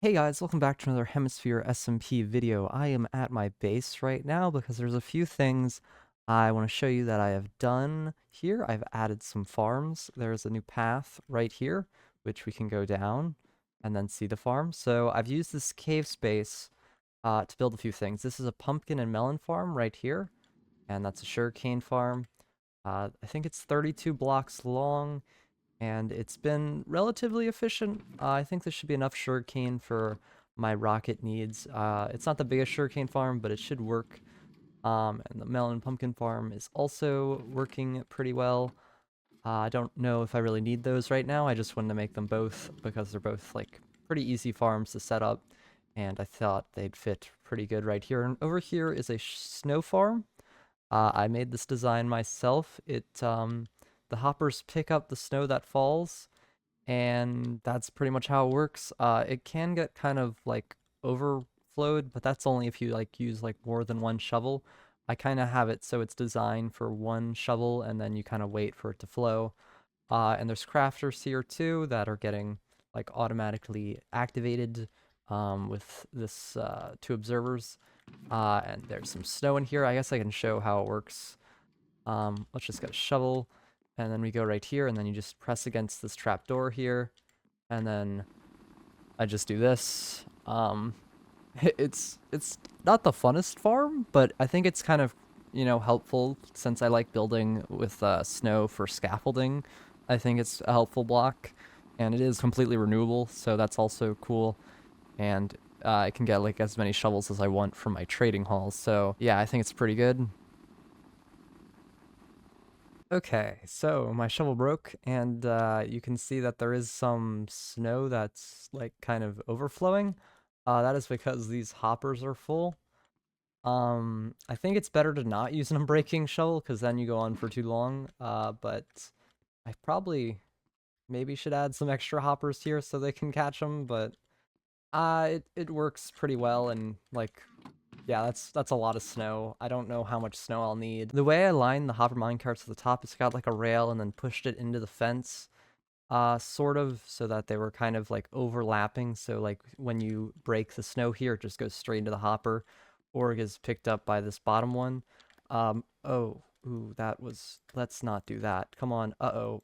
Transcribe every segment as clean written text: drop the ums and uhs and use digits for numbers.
Hey guys, welcome back to another Hemisphere SMP video. I am at my base right now because there's a few things I want to show you that I have done here. I've added some farms. There's a new path right here, which we can go down and then see the farm. So I've used this cave space to build a few things. This is a pumpkin and melon farm right here, and that's a sugarcane farm. I think it's 32 blocks long and it's been relatively efficient. I think this should be enough sugarcane for my rocket needs. It's not the biggest sugarcane farm, but it should work. And the melon and pumpkin farm is also working pretty well. I don't know if I really need those right now. I just wanted to make them both because they're both like pretty easy farms to set up, and I thought they'd fit pretty good right here. And over here is a snow farm. I made this design myself. The hoppers pick up the snow that falls, and that's pretty much how it works. It can get kind of like overflowed, but that's only if you like use like more than one shovel. I kind of have it so it's designed for one shovel, and then you kind of wait for it to flow. And there's crafters here too that are getting like automatically activated with this two observers. And there's some snow in here. I guess I can show how it works. Let's just get a shovel, and then we go right here, and then you just press against this trap door here, and then I just do this. It's not the funnest farm, but I think it's kind of, helpful since I like building with snow for scaffolding. I think it's a helpful block, and it is completely renewable, so that's also cool. And I can get like as many shovels as I want from my trading halls. So yeah, I think it's pretty good. Okay, so my shovel broke, and you can see that there is some snow that's like kind of overflowing. That is because these hoppers are full. I think it's better to not use an unbreaking shovel because then you go on for too long. But I probably maybe should add some extra hoppers here so they can catch them. But it works pretty well, and like yeah, that's a lot of snow. I don't know how much snow I'll need. The way I lined the hopper minecarts at the top, it's got like a rail and then pushed it into the fence, sort of, so that they were kind of like overlapping. So like when you break the snow here, it just goes straight into the hopper, or it gets picked up by this bottom one. Oh, ooh, that was. Let's not do that. Come on. Uh-oh.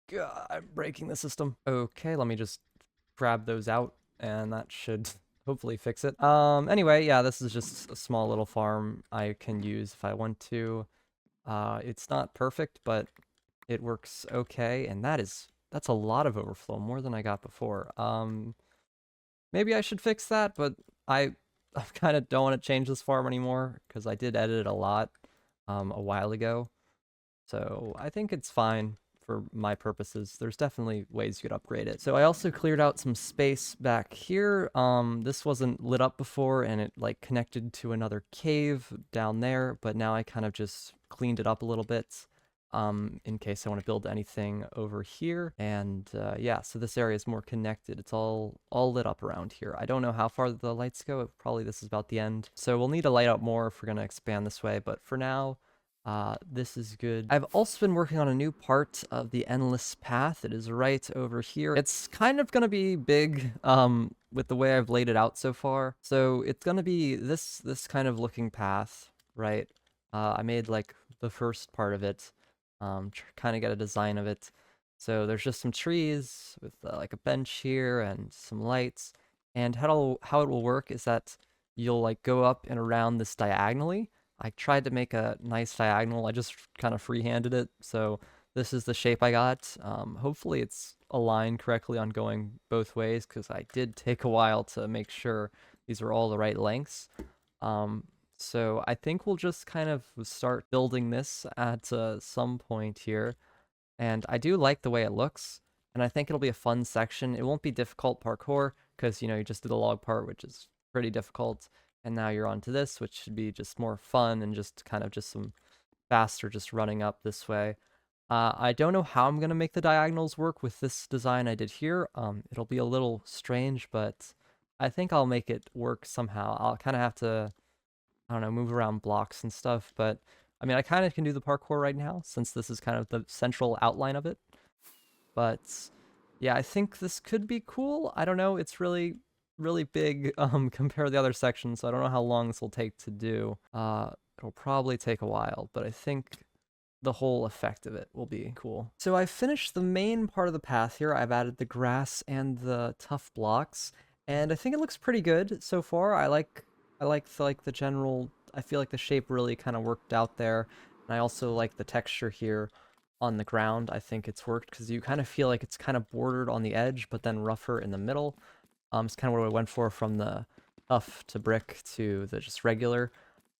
God, I'm breaking the system. Okay, let me just grab those out, and that should hopefully fix it. Anyway, yeah, this is just a small little farm I can use if I want to. It's not perfect, but it works okay, and that's a lot of overflow, more than I got before. Maybe I should fix that, but I I kind of don't want to change this farm anymore because I did edit it a lot a while ago. So I think it's fine for my purposes. There's definitely ways you could upgrade it. So I also cleared out some space back here. This wasn't lit up before, and it like connected to another cave down there, but now I kind of just cleaned it up a little bit in case I want to build anything over here. And yeah, so this area is more connected. It's all lit up around here. I don't know how far the lights go. Probably this is about the end. So we'll need to light out more if we're going to expand this way, but for now, this is good. I've also been working on a new part of the endless path. It is right over here. It's kind of gonna be big, with the way I've laid it out so far. So it's gonna be this kind of looking path, right? I made like the first part of it, kind of get a design of it. So there's just some trees with like a bench here and some lights. And how it will work is that you'll like go up and around this diagonally. I tried to make a nice diagonal. I just kind of freehanded it. So this is the shape I got. Hopefully it's aligned correctly on going both ways because I did take a while to make sure these are all the right lengths. So I think we'll just kind of start building this at some point here. And I do like the way it looks, and I think it'll be a fun section. It won't be difficult parkour because, you just did the log part, which is pretty difficult, and now you're on to this, which should be just more fun and just kind of just some faster just running up this way. I don't know how I'm going to make the diagonals work with this design I did here. It'll be a little strange, but I think I'll make it work somehow. I'll kind of have to, I don't know, move around blocks and stuff, but I mean, I kind of can do the parkour right now since this is kind of the central outline of it. But yeah, I think this could be cool. I don't know. It's really really big compared to the other sections, so I don't know how long this will take to do. It'll probably take a while, but I think the whole effect of it will be cool. So I finished the main part of the path here. I've added the grass and the tough blocks, and I think it looks pretty good so far. I like the general. I feel like the shape really kind of worked out there, and I also like the texture here on the ground. I think it's worked because you kind of feel like it's kind of bordered on the edge, but then rougher in the middle. It's kind of what I went for from the tough to brick to the just regular.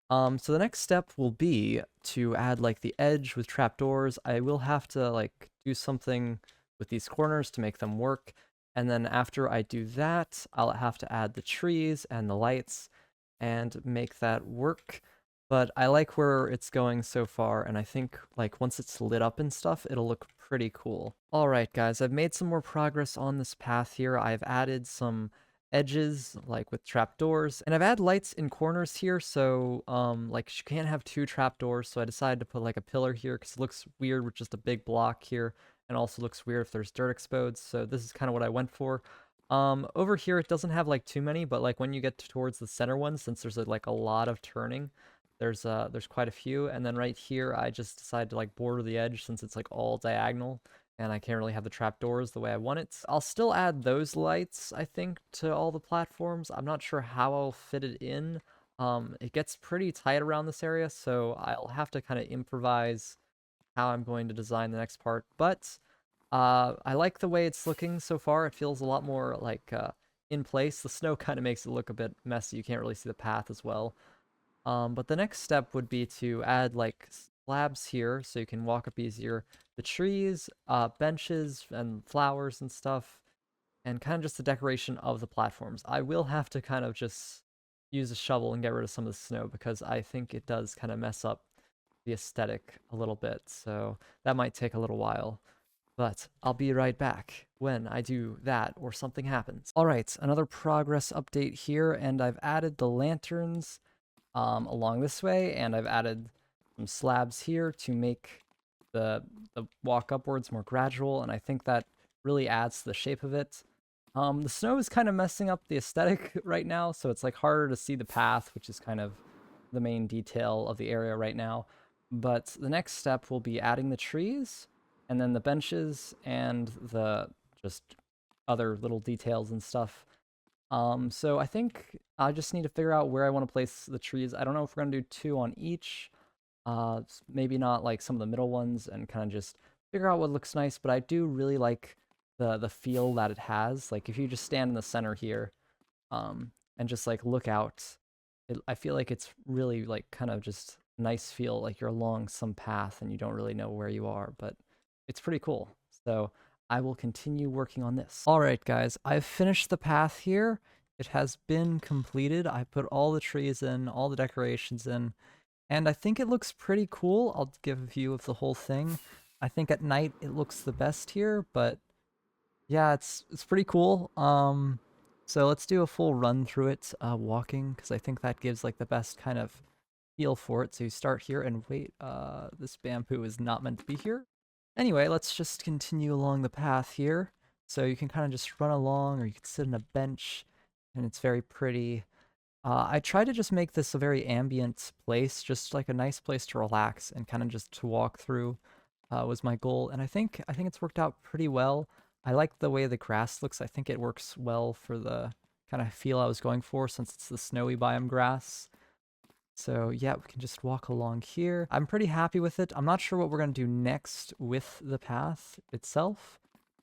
So the next step will be to add like the edge with trapdoors. I will have to like do something with these corners to make them work. And then after I do that, I'll have to add the trees and the lights and make that work. But I like where it's going so far, and I think like once it's lit up and stuff, it'll look pretty cool. All right, guys, I've made some more progress on this path here. I've added some edges like with trapdoors, and I've added lights in corners here, so like you can't have two trapdoors, so I decided to put like a pillar here because it looks weird with just a big block here, and also looks weird if there's dirt exposed, so this is kind of what I went for. Over here it doesn't have like too many, but like when you get towards the center one, since there's like a lot of turning, there's quite a few, and then right here I just decided to like border the edge since it's like all diagonal and I can't really have the trapdoors the way I want it. I'll still add those lights, I think, to all the platforms. I'm not sure how I'll fit it in. It gets pretty tight around this area, so I'll have to kind of improvise how I'm going to design the next part, but I like the way it's looking so far. It feels a lot more like in place. The snow kind of makes it look a bit messy. You can't really see the path as well. But the next step would be to add like slabs here so you can walk up easier. The trees, benches, and flowers and stuff, and kind of just the decoration of the platforms. I will have to kind of just use a shovel and get rid of some of the snow because I think it does kind of mess up the aesthetic a little bit. So that might take a little while. But I'll be right back when I do that or something happens. All right, another progress update here, and I've added the lanterns along this way, and I've added some slabs here to make the walk upwards more gradual, and I think that really adds to the shape of it. The snow is kind of messing up the aesthetic right now, so it's like harder to see the path, which is kind of the main detail of the area right now. But the next step will be adding the trees, and then the benches, and the just other little details and stuff. So I think I just need to figure out where I want to place the trees. I don't know if we're gonna do two on each. Maybe not like some of the middle ones, and kind of just figure out what looks nice. But I do really like the feel that it has. Like if you just stand in the center here, and just like look out, I feel like it's really like kind of just nice feel, like you're along some path and you don't really know where you are, but it's pretty cool. So I will continue working on this. All right, guys, I've finished the path here. It has been completed. I put all the trees in, all the decorations in, and I think it looks pretty cool. I'll give a view of the whole thing. I think at night it looks the best here, but yeah, it's pretty cool. So let's do a full run through it, walking, because I think that gives like the best kind of feel for it. So you start here and wait, this bamboo is not meant to be here. Anyway, let's just continue along the path here. So you can kind of just run along, or you can sit on a bench, and it's very pretty. I try to just make this a very ambient place, just like a nice place to relax and kind of just to walk through, was my goal. And I think it's worked out pretty well. I like the way the grass looks. I think it works well for the kind of feel I was going for, since it's the snowy biome grass. So yeah, we can just walk along here. I'm pretty happy with it. I'm not sure what we're going to do next with the path itself,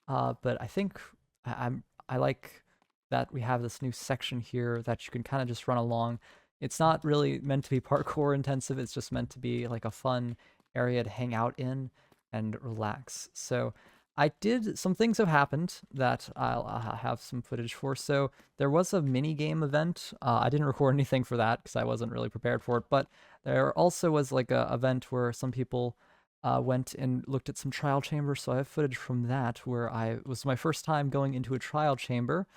but I think I like that we have this new section here that you can kind of just run along. It's not really meant to be parkour intensive. It's just meant to be like a fun area to hang out in and relax. So some things have happened that I'll have some footage for. So there was a mini game event. I didn't record anything for that because I wasn't really prepared for it, but there also was like a event where some people went and looked at some trial chambers. So I have footage from that where it was my first time going into a trial chamber,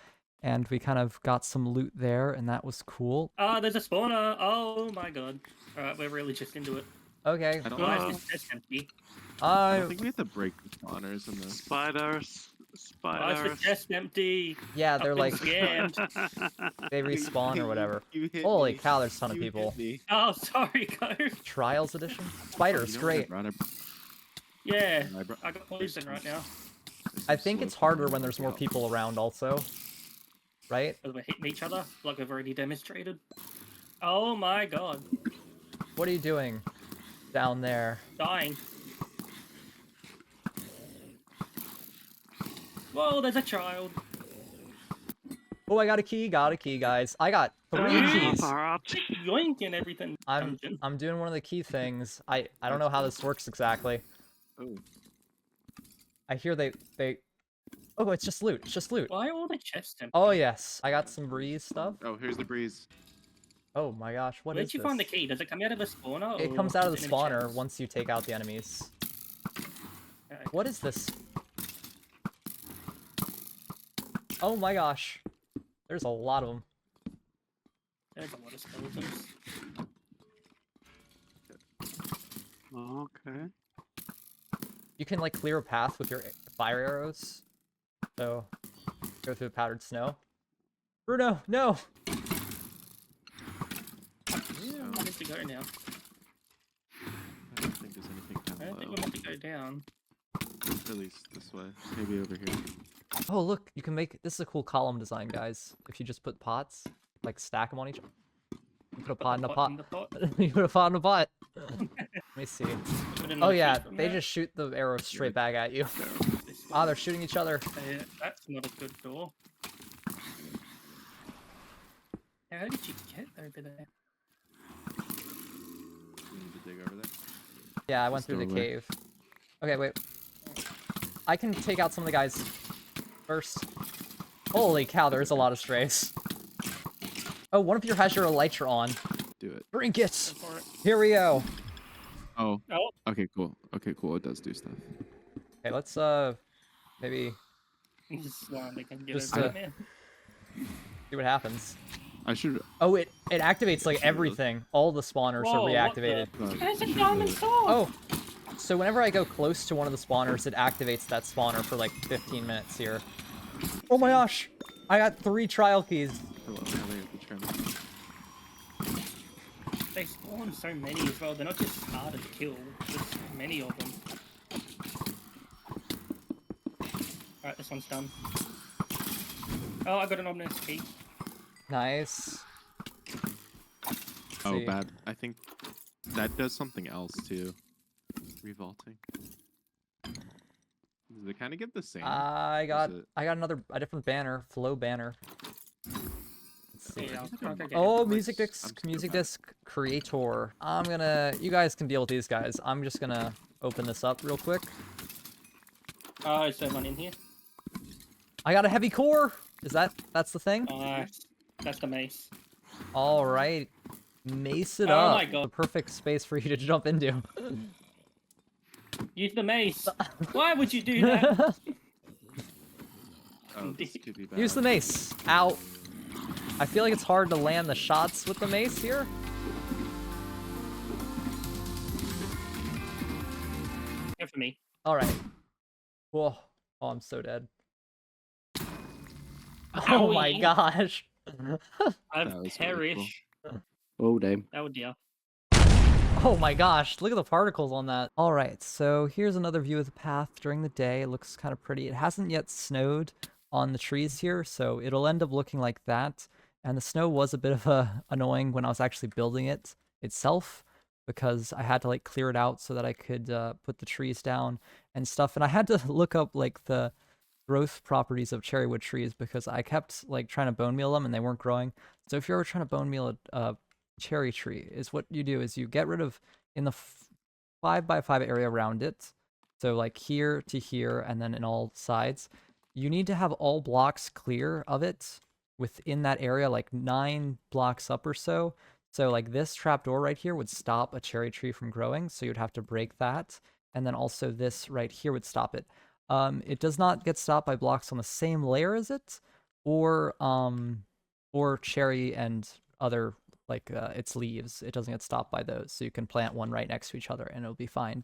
and we kind of got some loot there, and that was cool. There's a spawner. Oh my god. Alright, we're really just into it. Okay. I don't Why know. is this chest empty? I don't think we have to break the spawners in this. Spiders. Why is the Spiders. chest empty? Yeah, I've they're been like scammed. they respawn or whatever. You hit Holy me. cow, there's a ton of You people. hit me. Oh, sorry, guys. Trials edition? Oh, Spiders, you know what I great. brought? Yeah, I brought. I got poison right now. there's I some think slow it's harder crawling when there's more help. people around also. Right? Because we're hitting each other, like we've already demonstrated. Oh my god. What are you doing down there? Dying. Whoa, there's a child. Oh, I got a key, guys. I got 3 keys. Power up. Yoinking everything. I'm Dungeon. I'm doing one of the key things. I don't know how this works exactly. Oh, I hear they Oh, it's just loot. It's just loot. Why are all the chests empty? Oh yes, I got some breeze stuff. oh, here's the breeze. Oh my gosh, what Where'd is you this? find the key? Does it come out of the spawner? It or comes out of is the it in a spawner chest? once you take out the enemies. Okay. What is this? Oh my gosh. There's a lot of them. There's a lot of skeletons. Okay. You can like clear a path with your fire arrows. So go through the powdered snow. Bruno, no! Yeah, I'm meant to go now. I don't think there's anything I down don't think low. we're meant to go down. At least this way. Maybe over here. Oh look, you can make this is a cool column design, guys. If you just put pots, like stack them on each other. You put a pot in a pot. In the pot. You put a pot in a pot. Let me see. Put Oh another yeah, key from they there. just shoot the arrows straight back at you. There. This Ah, one. they're shooting each other. That's not a good door. How did you get over there? We need to dig over there. Yeah, I went through the doorway. cave. Okay, wait. I can take out some of the guys first. Holy cow, there's a lot of strays. Oh, one of you has your elytra on. Do it. Drink it! Go for it. Here we go. Oh. Oh, Okay, cool. Okay, cool. It does do stuff. Okay, let's, maybe just they can get Just, over there. see what happens. I should. Oh, it activates, like, Should we look? everything. All the spawners Whoa, are what the- reactivated. There's a diamond sword! Oh! So whenever I go close to one of the spawners, it activates that spawner for, like, 15 minutes here. Oh my gosh! I got 3 trial keys. Hello. How they have to try to- They spawn so many as well. They're not just harder to kill. There's so many of them. Alright, this one's done. Oh, I got an ominous key. Nice. Oh, see. bad. I think that does something else too. Revolting. Does it kind of get the same? I got it- a different banner, flow banner. Let's see. Yeah, I'll go get Oh, it. music I'm disc, super music bad. disc creator. You guys can deal with these guys. I'm just gonna open this up real quick. Oh, is there one in here? I got a heavy core. That's the thing? Nice. That's the mace. All right, mace it Oh up. my God. The perfect space for you to jump into. Use the mace. Why would you do that? Oh, this could be bad. Use the mace. Ow. I feel like it's hard to land the shots with the mace here. Go for me. All right. Whoa. Oh, I'm so dead. Oh my Owie. gosh. I've That was really cool. perished. Oh, damn. Oh dear. Oh my gosh, look at the particles on that. All right, so here's another view of the path during the day. It looks kind of pretty. It hasn't yet snowed on the trees here, so it'll end up looking like that. And the snow was a bit of annoying when I was actually building it itself, because I had to like clear it out so that I could put the trees down and stuff. And I had to look up like the growth properties of cherrywood trees because I kept like trying to bone meal them and they weren't growing. So if you're ever trying to bone meal a cherry tree, is what you do is you get rid of in the 5x5 area around it, so like here to here and then in all sides, you need to have all blocks clear of it within that area, like 9 blocks up or so. So like this trapdoor right here would stop a cherry tree from growing, so you'd have to break that, and then also this right here would stop it. It does not get stopped by blocks on the same layer as it, or cherry and other like its leaves. It doesn't get stopped by those, so you can plant one right next to each other and it'll be fine.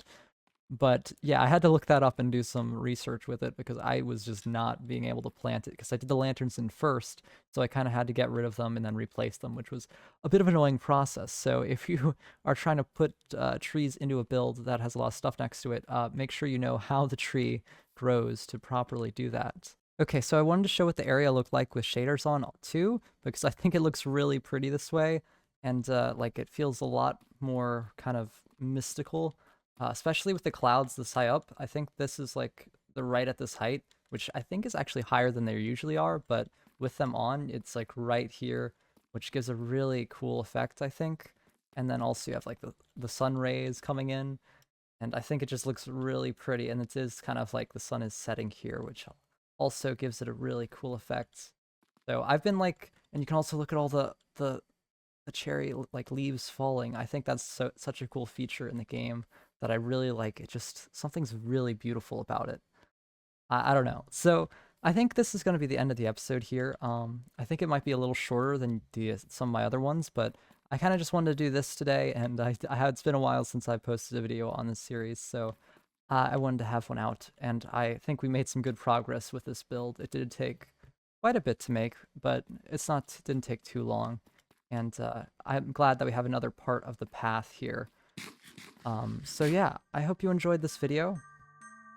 But yeah, I had to look that up and do some research with it because I was just not being able to plant it because I did the lanterns in first, so I kind of had to get rid of them and then replace them, which was a bit of an annoying process. So if you are trying to put trees into a build that has a lot of stuff next to it, make sure you know how the tree grows to properly do that. Okay, so I wanted to show what the area looked like with shaders on too, because I think it looks really pretty this way, and like it feels a lot more kind of mystical, especially with the clouds this high up. I think this is like the right at this height, which I think is actually higher than they usually are, but with them on, it's like right here, which gives a really cool effect, I think. And then also you have like the sun rays coming in, and I think it just looks really pretty, and it is kind of like the sun is setting here, which also gives it a really cool effect. So I've been like, and you can also look at all the cherry like leaves falling. I think that's such a cool feature in the game that I really like. It just something's really beautiful about it. I don't know. So I think this is going to be the end of the episode here. I think it might be a little shorter than some of my other ones, but I kind of just wanted to do this today, and it's been a while since I posted a video on this series, so I wanted to have one out, and I think we made some good progress with this build. It did take quite a bit to make, but didn't take too long, and I'm glad that we have another part of the path here. So yeah, I hope you enjoyed this video.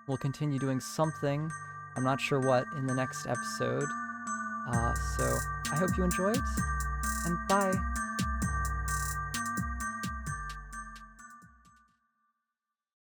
We'll continue doing something, I'm not sure what, in the next episode. So I hope you enjoyed, and bye.